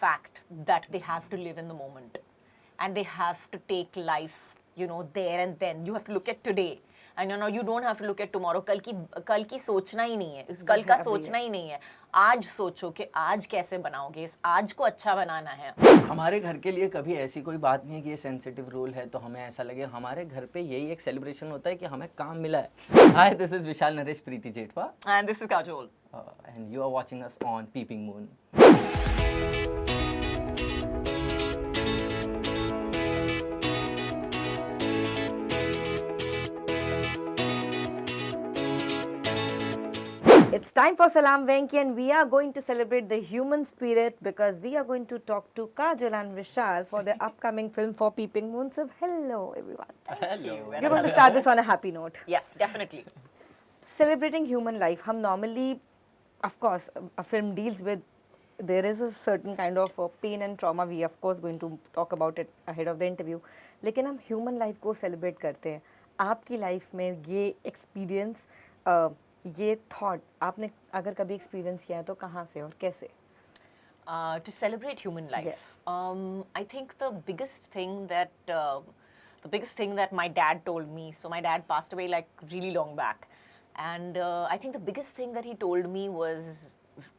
fact that they have to live in the moment and they have to take life, you know, there and then. You have to look at today. And you don't have to look at tomorrow. कल की सोचना ही नहीं है, इस कल का सोचना ही नहीं है. आज सोचो कि आज कैसे बनाओगे, इस आज को अच्छा बनाना है. हमारे घर के लिए कभी ऐसी कोई बात नहीं है कि ये सेंसिटिव रोल है तो हमें ऐसा लगे. हमारे घर पे यही एक सेलिब्रेशन होता है कि हमें काम मिला है. Hi, this is Vishal Naresh Preeti Jethwa And this is Kajol. And you are watching us on Peeping Moon. It's time for Salam Venki and we are going to celebrate the human spirit because we are going to talk to Kajol and Vishal for their upcoming film For Peeping Moon. So hello everyone. Hello. We're going to start this on a happy note. Yes, definitely. Celebrating human life. हम normally, of course, a film deals with, there is a certain kind of pain and trauma. We of course going to talk about it ahead of the interview. लेकिन हम human life को celebrate करते हैं. आपकी life में ये experience, ये thought आपने अगर कभी experience किया है तो कहाँ से और कैसे? To celebrate human life. Yes. I think the biggest thing that my dad told me. So my dad passed away like really long back, and I think the biggest thing that he told me was,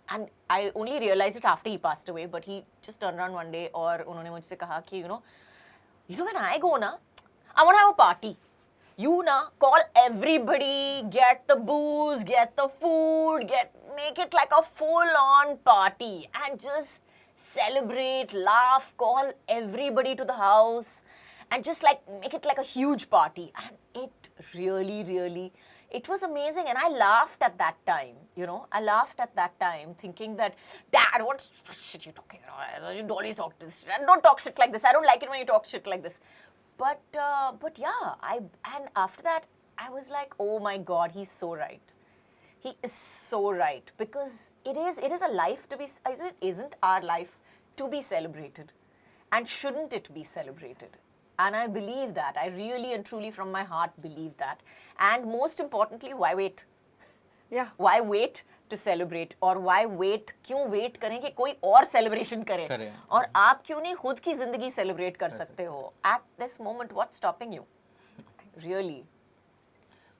and I only realized it after he passed away. But he just turned around one day और उन्होंने मुझसे कहा कि you know when I go na, I want to have a party. You na call everybody, get the booze, get the food, make it like a full-on party and just celebrate, laugh, call everybody to the house and just like make it like a huge party. And it really, it was amazing. And I laughed at that time, you know. I laughed at that time thinking that, Dad, what shit you talking about? You always talk this. Don't talk shit like this. I don't like it when you talk shit like this. But yeah, and after that, I was like, oh my God, he's so right. He is so right because it is a life to be, isn't our life to be celebrated, and shouldn't it be celebrated? And I believe that. I really and truly from my heart believe that. And most importantly, why wait? Yeah. Why wait to celebrate? और why wait? क्यों wait करें कि कोई और celebration करे? और आप क्यों नहीं खुद की जिंदगी celebrate कर सकते हो? At this moment, what's stopping you? Really?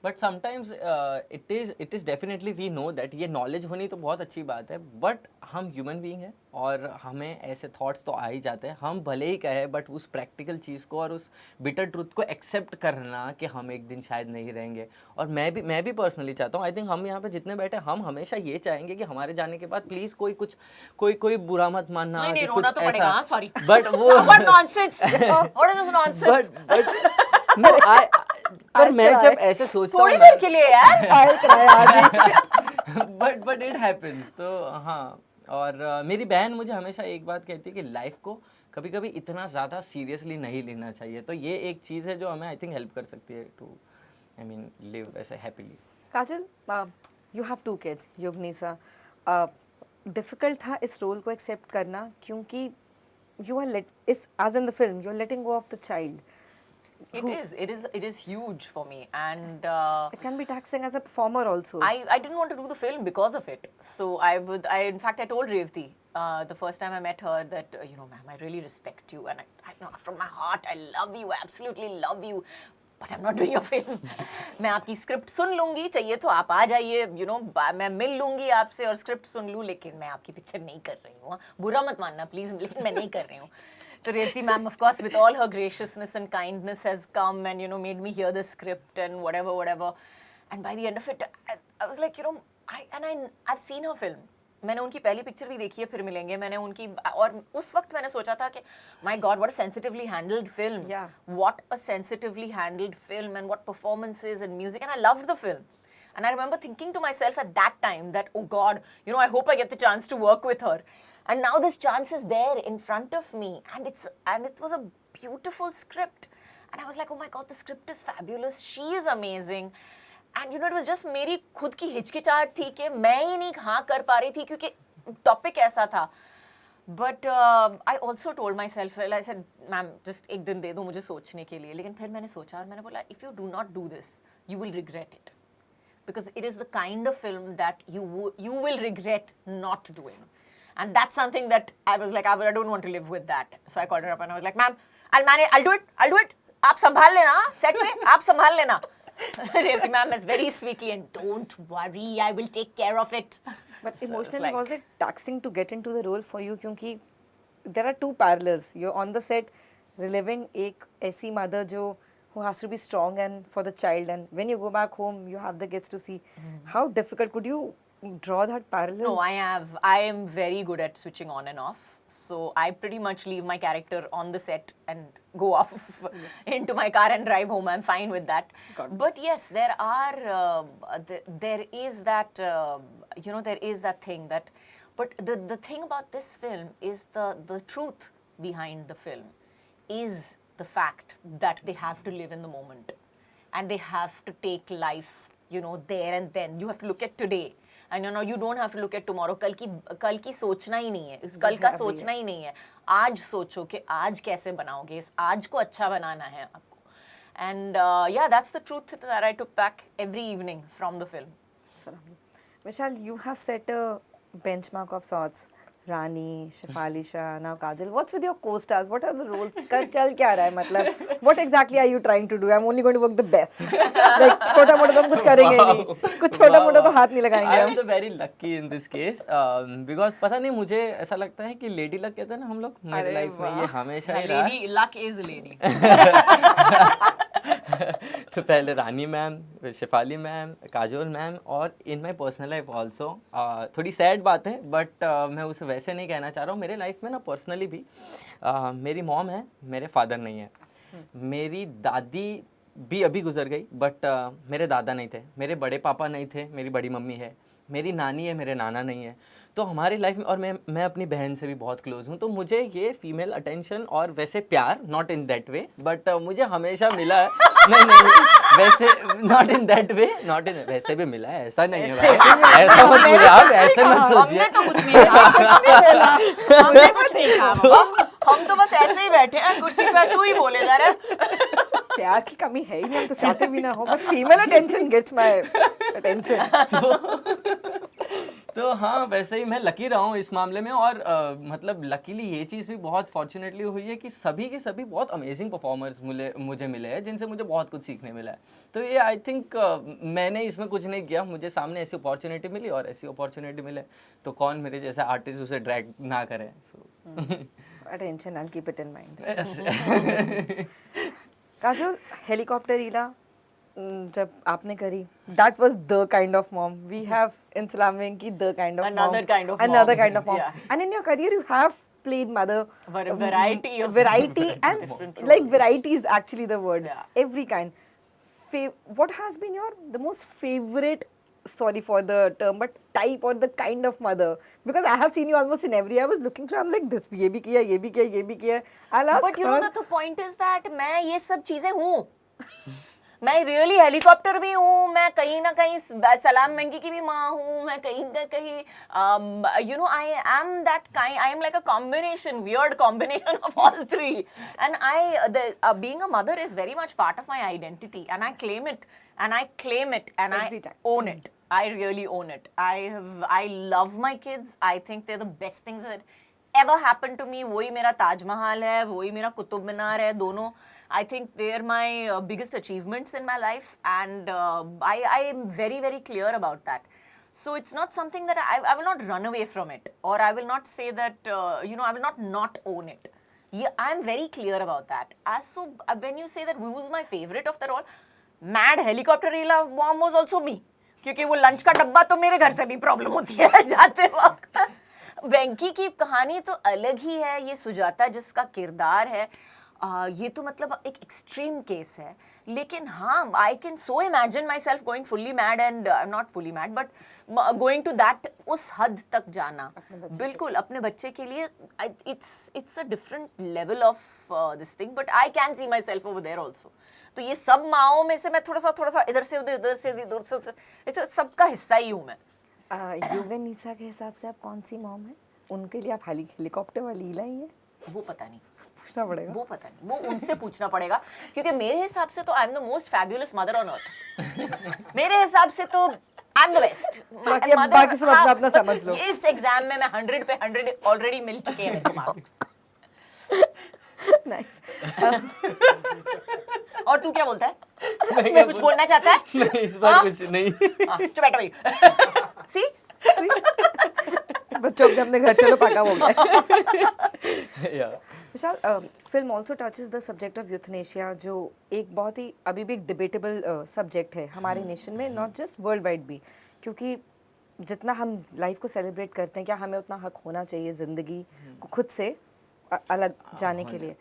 But sometimes it is definitely we know that ये नॉलेज होनी तो बहुत अच्छी बात है. बट हम ह्यूमन बीइंग हैं और हमें ऐसे थॉट्स तो आ ही जाते हैं. हम भले ही कहें बट उस प्रैक्टिकल चीज़ को और उस बिटर ट्रूथ को एक्सेप्ट करना कि हम एक दिन शायद नहीं रहेंगे. और मैं भी पर्सनली चाहता हूँ. आई थिंक हम यहाँ पे जितने बैठे हम हमेशा ये चाहेंगे कि हमारे जाने के बाद प्लीज़ कोई बुरा मत मानना नहीं, कि रोना कुछ तो पड़ेगा. ऐसा. सॉरी. बट वो What nonsense? What is this nonsense? But no पर मैं जब ऐसे सोचता हूँ थोड़ी देर के लिए यार. But it happens. तो हाँ. और मेरी बहन मुझे हमेशा एक बात कहती है कि लाइफ को कभी कभी इतना ज़्यादा सीरियसली नहीं लेना चाहिए. तो ये एक चीज़ है जो हमें आई थिंक हेल्प कर सकती है टू लिव ऐसे happily. Kajal, you have 2 kids, Yughnisa. Difficult था इस रोल को एक्सेप्ट करना क्योंकि you are as in the film, you're letting go of the child. It is huge for me, and It can be taxing as a performer also. I didn't want to do the film because of it. So in fact I told Revati the first time I met her that you know, ma'am, I really respect you and I know from my heart I love you, absolutely love you, but I'm not doing your film. मैं आपकी script सुन लूंगी, चाहिए तो आप आ जाइए, you know, मैं मिल लूंगी आपसे और स्क्रिप्ट सुन लूँ, लेकिन मैं आपकी पिक्चर नहीं कर रही हूँ. बुरा मत मानना प्लीज, लेकिन मैं नहीं कर रही हूँ. So Revati ma'am, of course, with all her graciousness and kindness, has come and, you know, made me hear the script and whatever. And by the end of it, I was like, you know, I've seen her film. मैंने उनकी पहली picture भी देखी है, फिर मिलेंगे. मैंने उनकी, और उस वक्त मैंने सोचा था कि my God, what a sensitively handled film. Yeah. What a sensitively handled film and what performances and music. And I loved the film. And I remember thinking to myself at that time that, oh God, you know, I hope I get the chance to work with her. And now this chance is there in front of me, and it was a beautiful script. And I was like, oh my God, the script is fabulous. She is amazing. And you know, it was just मेरी खुद की हिचकिचाहट थी कि मैं ही नहीं हाँ कर पा रही थी क्योंकि टॉपिक ऐसा था. But I also told myself, well, I said, ma'am, just एक दिन दे दो मुझे सोचने के लिए. लेकिन फिर मैंने सोचा और मैंने बोला, if you do not do this, you will regret it. Because it is the kind of film that you will regret not doing. And that's something that I was like, I don't want to live with that. So I called her up and I was like, ma'am, I'll manage, I'll do it. आप संभाल लेना set पे, आप संभाल लेना. Revati ma'am is very sweetly and don't worry, I will take care of it. But So emotionally, it's like- was it taxing to get into the role for you? क्योंकि there are two parallels. You're on the set reliving एक ऐसी mother जो who has to be strong and for the child, and when you go back home, you have the kids to see. How difficult could you draw that parallel? No, I am very good at switching on and off. So I pretty much leave my character on the set and go off into my car and drive home. I'm fine with that. But yes, there are there is that there is that thing that. But the thing about this film is the truth behind the film is the fact that they have to live in the moment and they have to take life there and then. You have to look at today. And you don't have to look at tomorrow. कल की सोचना ही नहीं है. इस कल का सोचना ही नहीं है. आज सोचो कि आज कैसे बनाओगे. इस आज को अच्छा बनाना है आपको. And yeah, that's the truth that I took back every evening from the film. Vishal, you have set a benchmark of sorts. Rani, Shefali Shah, now Kajal. What's with your co-stars? What are the roles? कल चल क्या रहा है मतलब? What exactly are you trying to do? I'm only going to work the best. Like छोटा मोटा तो हम कुछ करेंगे नहीं. कुछ छोटा मोटा तो हाथ नहीं लगाएंगे I हम. am the very lucky in this case because पता नहीं मुझे ऐसा लगता है कि लेडी लक कहते हैं ना हम लोग मेरे लाइफ में ये हमेशा ही रहा. Lady luck is a lady. तो पहले Rani ma'am, Shefali ma'am, Kajol ma'am और in my personal life also. थोड़ी सैड बात है बट मैं उसे वैसे नहीं कहना चाह रहा हूँ. मेरे लाइफ में ना पर्सनली भी मेरी मॉम है, मेरे फादर नहीं है. मेरी दादी भी अभी गुजर गई बट मेरे दादा नहीं थे, मेरे बड़े पापा नहीं थे, मेरी बड़ी मम्मी है, मेरी नानी है, मेरे नाना नहीं है. तो हमारी लाइफ में और मैं अपनी बहन से भी बहुत क्लोज हूँ. तो मुझे ये फीमेल अटेंशन और वैसे प्यार not in that way but मुझे हमेशा मिला है. नहीं वैसे not in that way, not in वैसे भी मिला है. ऐसा नहीं है भाई, ऐसा मत बोलिए आप, ऐसे मत सोचिए. हमने तो कुछ नहीं कहा. हमने कुछ नहीं कहा बाबा. हम तो बस ऐसे ही बैठे हैं कुर्सी पे. तू ही बोले जा रहा है. प्यार की कमी है ही नहीं, हम तो चाहते भी ना हो. But female attention gets my attention. तो हाँ वैसे ही मैं लकी रहा हूँ इस मामले में. और मतलब लकीली ये चीज़ भी बहुत फॉर्चुनेटली हुई है कि सभी के सभी बहुत अमेजिंग परफॉर्मर्स मुझे मिले हैं जिनसे मुझे बहुत कुछ सीखने मिला है. तो ये आई थिंक मैंने इसमें कुछ नहीं किया, मुझे सामने ऐसी अपॉर्चुनिटी मिली और ऐसी अपॉर्चुनिटी मिले तो कौन मेरे जैसा आर्टिस्ट उसे ड्रैग ना करे. Attention, I'll keep it in mind. Kajol, Helicopter Eela जब आपने करी, that was the kind of mom we have in Salam Venki, the kind of Another mom. kind of Another mom. kind of mom. Yeah. And in your career you have played mother. Variety of variety and different like roles. variety is actually the word. Yeah. Every kind. What has been the most favorite, sorry for the term, but type or the kind of mother? Because I have seen you almost in every. I was looking through. I'm like this. ये भी किया, ये भी किया, ये भी किया. I'll ask But you her. know that the point is that मैं ये सब चीजें हूँ. मैं रियली हेलीकॉप्टर भी हूँ, मैं कहीं ना कहीं सलाम वेंकी की भी माँ हूँ, मैं कहीं ना कहीं I am that kind, I am like a combination, weird combination of all three. And being a mother is very much part of my identity and I claim it and Every I time. own it. I really own it. I love my kids. I think they're the best things that ever happened to me. वही मेरा ताजमहल है, वही मेरा कुतुब मीनार है, दोनों. I think they're my biggest achievements in my life, and I am very, very clear about that. So it's not something that I will not run away from it, or I will not say that, I will not own it. Yeah, I'm very clear about that. So when you say that who was my favorite of the role, Mad Helicopter Ila mom was also me. क्योंकि वो lunch का डब्बा तो मेरे घर से भी problem होती है जाते वक्त. वेंकी की कहानी तो अलग ही है. ये सुजाता जिसका किरदार है, ये तो मतलब एक एक्सट्रीम केस है. लेकिन हाँ, I can so imagine myself going fully mad and not fully mad but going to that, उस हद तक जाना. बिल्कुल अपने बच्चे के लिए it's a different level of this thing, but I can see myself over there also. तो ये सब माओं में से मैं थोड़ा सा इधर से उधर से सबका हिस्सा ही हूँ मैं. युगन निशा के हिसाब से आप कौन सी मॉम है? उनके लिए आप हेलीकॉप्टर वाली ईला ही है? वो पता नहीं, पूछना पड़ेगा. वो पता नहीं, वो उनसे पूछना पड़ेगा. क्योंकि मेरे हिसाब से तो I am the most fabulous mother on earth. मेरे हिसाब से तो I'm the best. बाकी सब अपना अपना समझ लो। इस एग्जाम में मैं 100 पे 100 ऑलरेडी मिल चुके हैं मेरे को मार्क्स। नाइस। और तू क्या बोलता है? मैं कुछ बोलना चाहता है? नहीं, इस बार कुछ नहीं। चुप बैठो भाई। सी बच्चों अपने अपने घर चलो, पका हो गया। Yeah. Vishal, film also touches the subject of euthanasia, जो एक बहुत ही अभी भी एक डिबेटेबल सब्जेक्ट है हमारे नेशन में, नॉट जस्ट वर्ल्ड वाइड भी, क्योंकि जितना हम लाइफ को सेलिब्रेट करते हैं, क्या हमें उतना हक होना चाहिए ज़िंदगी को खुद से अलग जाने के लिए।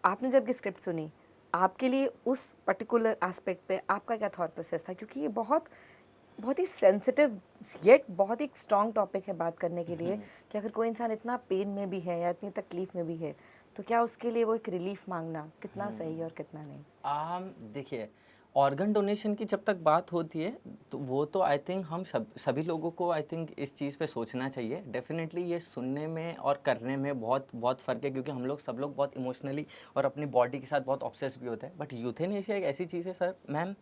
आपने जब ये स्क्रिप्ट सुनी, आपके लिए उस पर्टिकुलर एस्पेक्ट पे आपका क्या थॉट प्रोसेस था? क्योंकि ये बहुत ही सेंसिटिव येट बहुत ही स्ट्रॉन्ग टॉपिक है बात करने के लिए, कि अगर कोई इंसान इतना पेन में भी है या इतनी तकलीफ में भी है, तो क्या उसके लिए वो एक रिलीफ मांगना कितना सही और कितना नहीं? देखिए, ऑर्गन डोनेशन की जब तक बात होती है तो वो तो आई थिंक हम सभी लोगों को आई थिंक इस चीज़ पे सोचना चाहिए। डेफिनेटली ये सुनने में और करने में बहुत फ़र्क है, क्योंकि हम सब लोग बहुत इमोशनली और अपनी बॉडी के साथ बहुत ऑब्सेस भी होते हैं। बट यूथेनेशिया एक ऐसी चीज़ है सर मैम,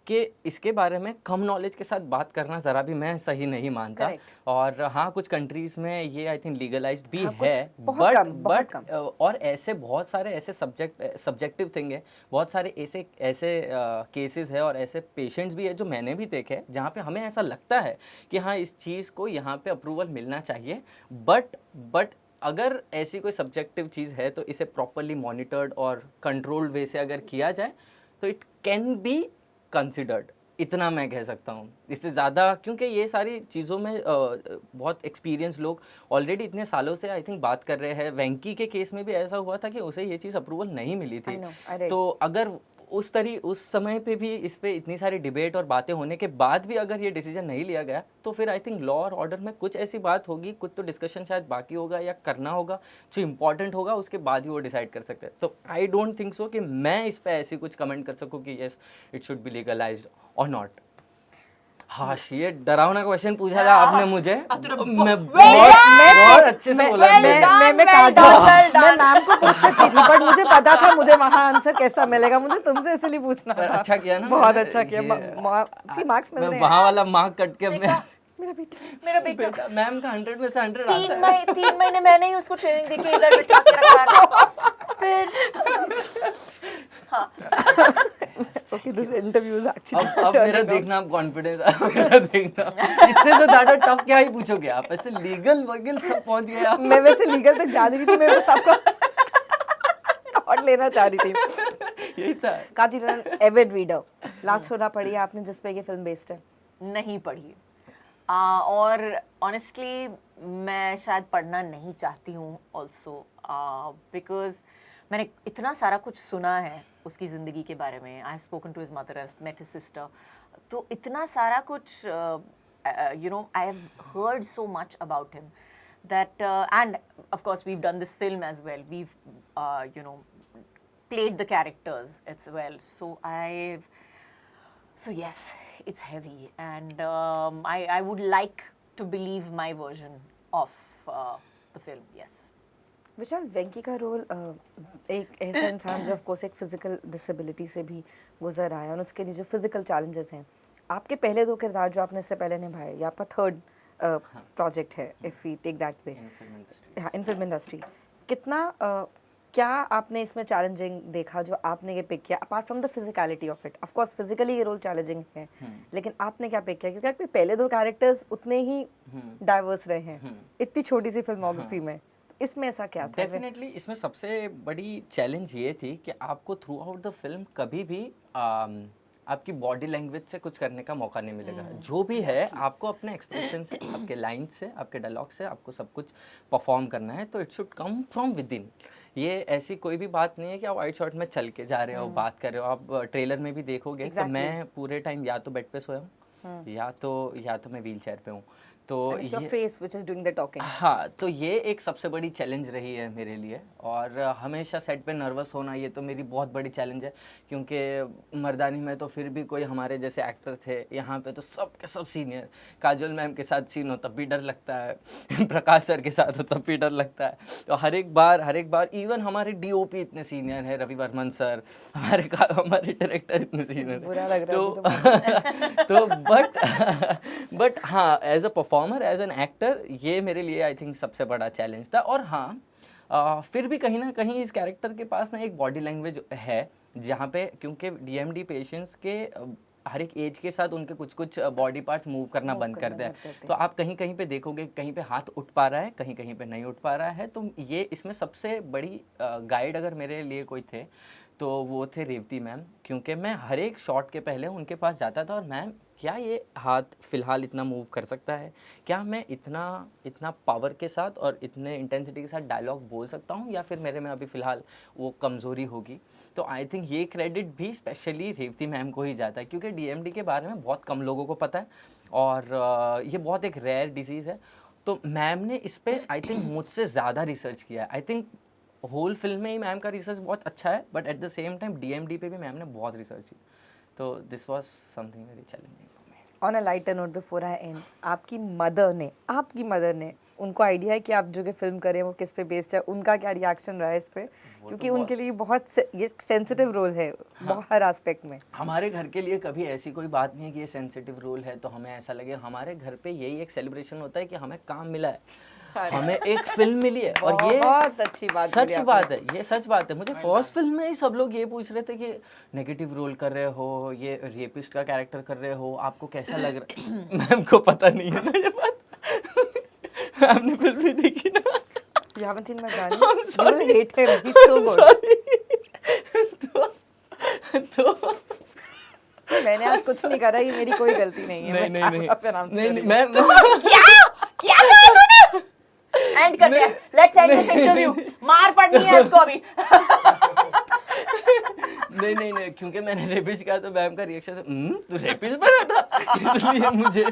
कि इसके बारे में कम नॉलेज के साथ बात करना ज़रा भी मैं सही नहीं मानता। Correct. और हाँ, कुछ कंट्रीज़ में ये आई थिंक लीगलाइज्ड भी हाँ, है, बहुत बट कम। और ऐसे बहुत सारे ऐसे सब्जेक्टिव थिंग है, बहुत सारे ऐसे केसेस है और ऐसे पेशेंट्स भी है जो मैंने भी देखे हैं, जहाँ पे हमें ऐसा लगता है कि हाँ इस चीज़ को यहाँ पे अप्रूवल मिलना चाहिए, बट अगर ऐसी कोई सब्जेक्टिव चीज़ है तो इसे प्रॉपरली मॉनिटर्ड और कंट्रोल्ड वे से अगर किया जाए तो इट कैन बी कंसिडर्ड, इतना मैं कह सकता हूँ। इससे ज़्यादा, क्योंकि ये सारी चीज़ों में बहुत एक्सपीरियंस लोग ऑलरेडी इतने सालों से आई थिंक बात कर रहे हैं। वेंकी के केस में भी ऐसा हुआ था कि उसे ये चीज़ अप्रूवल नहीं मिली थी। तो अगर उस समय पे भी इस पे इतनी सारी डिबेट और बातें होने के बाद भी अगर ये डिसीजन नहीं लिया गया, तो फिर आई थिंक लॉ और ऑर्डर में कुछ ऐसी बात होगी, कुछ तो डिस्कशन शायद बाकी होगा या करना होगा जो इम्पोर्टेंट होगा, उसके बाद ही वो डिसाइड कर सकते हैं। तो आई डोंट थिंक सो कि मैं इस पे ऐसी कुछ कमेंट कर सकूँ कि yes it should be legalised और नॉट। हाँ, ये डरावना क्वेश्चन पूछा था आपने मुझे, मैं बहुत अच्छे से बोला। मैं मैम को पूछ सकती थी, बट मुझे पता था मुझे वहाँ आंसर कैसा मिलेगा, मुझे तुमसे इसलिए पूछना था। अच्छा किया ना, बहुत अच्छा किया। सी मार्क्स मिल रहे हैं। वहाँ वाला मार्क कट के अपने मेरा बेटा मैम का 100 में से 100 आता है। 3 महीने मैंने ही उसको ट्रेनिंग दी कि इधर बिठा के रखा है। फिर Okay, this interview is actually अब मेरा देखना, आप कॉन्फिडेंस मेरा देखना, इससे तो ज़्यादा टफ क्या ही पूछोगे आप, ऐसे लीगल वगैल सब पहुंच गए आप। मैं वैसे लीगल तक जा रही थी, मैं बस आपका थॉट लेना चाह रही थी। यही था। काजीरन एविड रीडर, लास्ट छोरा पढ़ी आपने जिस पे ये फिल्म बेस्ड है? नहीं पढ़ी, और ऑनेस्टली मैं शायद पढ़ना नहीं चाहती हूँ ऑल्सो, बिकॉज मैंने इतना सारा कुछ सुना है उसकी ज़िंदगी के बारे में। I have spoken to his mother, I have met his sister, तो इतना सारा कुछ you know I have heard so much about him that and of course we've done this film as well, we've you know played the characters as well, so yes, it's heavy, and I would like to believe my version of the film, yes. विशाल, वेंकी का role एक ऐसा इंसान जो of course एक physical disability से भी गुजर आया और उसके लिए जो फिजिकल चैलेंजेस हैं, आपके पहले 2 किरदार जो आपने इससे पहले निभाए, या आपका 3rd प्रोजेक्ट है if we take that way, हाँ, इन फिल्म इंडस्ट्री, कितना क्या आपने इसमें चैलेंजिंग देखा जो आपने ये पिक किया, apart from the physicality of it? Of course physically ये रोल चैलेंजिंग है, लेकिन आपने क्या पिक किया? क्योंकि आपके पहले 2 कैरेक्टर्स उतने ही डाइवर्स रहे हैं इतनी छोटी सी फिल्मोग्राफी में, इसमें ऐसा क्या था? डेफिनेटली इसमें सबसे बड़ी चैलेंज ये थी कि आपको थ्रू आउट द फिल्म कभी भी आपकी बॉडी लैंग्वेज से कुछ करने का मौका नहीं मिलेगा। जो भी है आपको अपने एक्सप्रेशन से, आपके लाइन से, आपके डायलॉग से आपको सब कुछ परफॉर्म करना है, तो it should come from with in. ये ऐसी कोई भी बात नहीं है कि आप वाइट शॉट में चल के जा रहे हो, बात कर रहे हो। आप ट्रेलर में भी देखोगे तो मैं पूरे टाइम या तो बेड पे सोया हूँ या तो मैं व्हील चेयर पे हूँ। तो And it's your ये face which is doing the talking. हाँ, तो ये एक सबसे बड़ी चैलेंज रही है मेरे लिए, और हमेशा सेट पे नर्वस होना ये तो मेरी बहुत बड़ी चैलेंज है, क्योंकि मर्दानी में तो फिर भी कोई हमारे जैसे एक्टर थे, यहाँ पे तो सब के सब सीनियर। काजोल मैम के साथ सीन हो तब भी डर लगता है, प्रकाश सर के साथ हो तब भी डर लगता है। तो हर एक बार इवन हमारे डीओपी इतने सीनियर हैं, रवि वर्मन सर, हमारे डायरेक्टर इतने सीनियर बुरा लग हैं। रहा तो बट हाँ, as a performer, as an actor, ये मेरे लिए आई थिंक सबसे बड़ा चैलेंज था। और हाँ, फिर भी कहीं ना कहीं इस कैरेक्टर के पास ना एक बॉडी लैंग्वेज है, जहाँ पे क्योंकि डीएमडी पेशेंट्स के हर एक एज के साथ उनके कुछ कुछ बॉडी पार्ट्स मूव करना बंद करते हैं। तो आप कहीं कहीं पे देखोगे, कहीं पे हाथ उठ पा रहा है, कहीं कहीं पे नहीं उठ पा रहा है। तो ये इसमें सबसे बड़ी गाइड अगर मेरे लिए कोई थे तो वो थे रेवती मैम, क्योंकि मैं हर एक शॉट के पहले उनके पास जाता था और मैम क्या ये हाथ फ़िलहाल इतना मूव कर सकता है, क्या मैं इतना पावर के साथ और इतने इंटेंसिटी के साथ डायलॉग बोल सकता हूँ, या फिर मेरे में अभी फ़िलहाल वो कमज़ोरी होगी। तो आई थिंक ये क्रेडिट भी स्पेशली रेवती मैम को ही जाता है, क्योंकि डीएमडी के बारे में बहुत कम लोगों को पता है और ये बहुत एक रेयर डिजीज़ है। तो मैम ने इस पर आई थिंक मुझसे ज़्यादा रिसर्च किया है। आई थिंक होल फिल्म में ही मैम का रिसर्च बहुत अच्छा है, but at the same time DMD पे भी मैम ने बहुत रिसर्च की। तो this was something very challenging for me. On a lighter note before I and, आपकी मदर ने उनको आइडिया है कि आप जो कि फिल्म करें वो किस पे बेस्ड है? उनका क्या रिएक्शन रहा है इस पे? क्योंकि उनके लिए ये सेंसिटिव रोल है हर एस्पेक्ट में। हमारे घर के लिए कभी ऐसी कोई बात नहीं है कि ये सेंसिटिव रोल है तो हमें ऐसा लगे। हमारे घर पे यही एक सेलिब्रेशन होता है कि हमें काम मिला है, हमें एक फिल्म मिली है। और ये बहुत अच्छी बात सच बात है, ये सच बात है। मुझे फर्स्ट फिल्म में ही सब लोग ये पूछ रहे थे कि नेगेटिव रोल कर रहे हो, ये रेपिस्ट का कैरेक्टर कर रहे हो, आपको कैसा लग रहा है? मैम को पता नहीं है ना ये बात, आपने फिल्म नहीं देखी ना। You haven't seen my Gani? I'm sorry. You will hate him. He's so good. तो मैंने आज कुछ नहीं करा, ये मेरी कोई गलती नहीं है। नहीं अपने नाम से नहीं मैं क्या कहा तूने? एंड करते हैं, लेट्स एंड दिस इंटरव्यू। मार पड़नी है इसको अभी। नहीं, क्योंकि मैंने रेपिस्ट कहा तो मैम का रिएक्शन था, तू रेपिस्ट बना था, इसलिए मुझे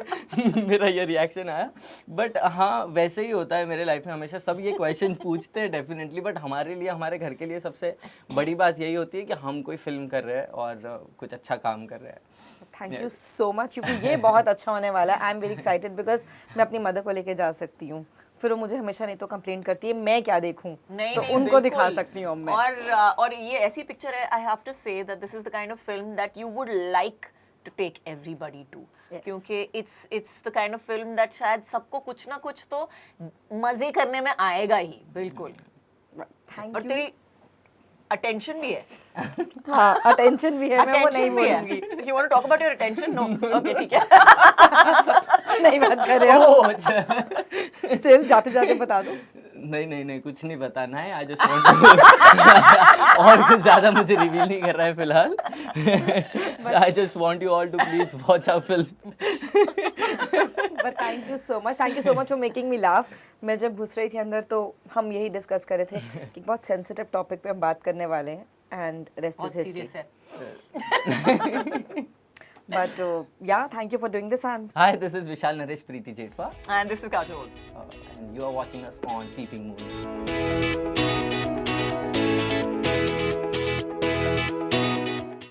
मेरा ये रिएक्शन आया। बट हाँ, वैसे ही होता है मेरे लाइफ में, हमेशा सब ये क्वेश्चन पूछते हैं डेफिनेटली। बट हमारे लिए, हमारे घर के लिए सबसे बड़ी बात यही होती है कि हम कोई फिल्म कर रहे हैं और कुछ अच्छा काम कर रहे हैं। थैंक यू सो मच, क्योंकि ये बहुत अच्छा होने वाला है। I am very excited because मैं अपनी मदर को लेके जा सकती हूँ, फिर वो मुझे हमेशा नहीं तो कंप्लेंट करती है, मैं क्या देखूं, तो उनको दिखा सकती हूँ मैं। और ये ऐसी पिक्चर है, I have to say that this is the kind of film that you would like to take everybody to, क्योंकि it's the kind of film that शायद सबको कुछ ना कुछ तो मजे करने में आएगा ही। बिल्कुल। थैंक और यू। तेरी अटेंशन भी है। हाँ, अटेंशन भी है, मैं वो नहीं बोलूंगी। You want to talk about your attention? No. Okay, ठीक है। नहीं बात कर रहे हो। स्टिल जाते जाते बता दो। नहीं, कुछ नहीं बताना है। आई जस्ट वांट और कुछ ज़्यादा मुझे रिवील नहीं कर रहा है फिलहाल। I just want you all to please watch our film. But thank you so much for making me laugh. मैं जब घुस रही थी अंदर तो हम यही डिस्कस कर रहे थे कि बहुत सेंसिटिव टॉपिक पे हम बात करने वाले हैं, and rest is history. But yeah, thank you for doing this, and Hi, this is Vishal Naresh Preeti Jetwa. And this is Kajol. And you are watching us on Peeping Moon.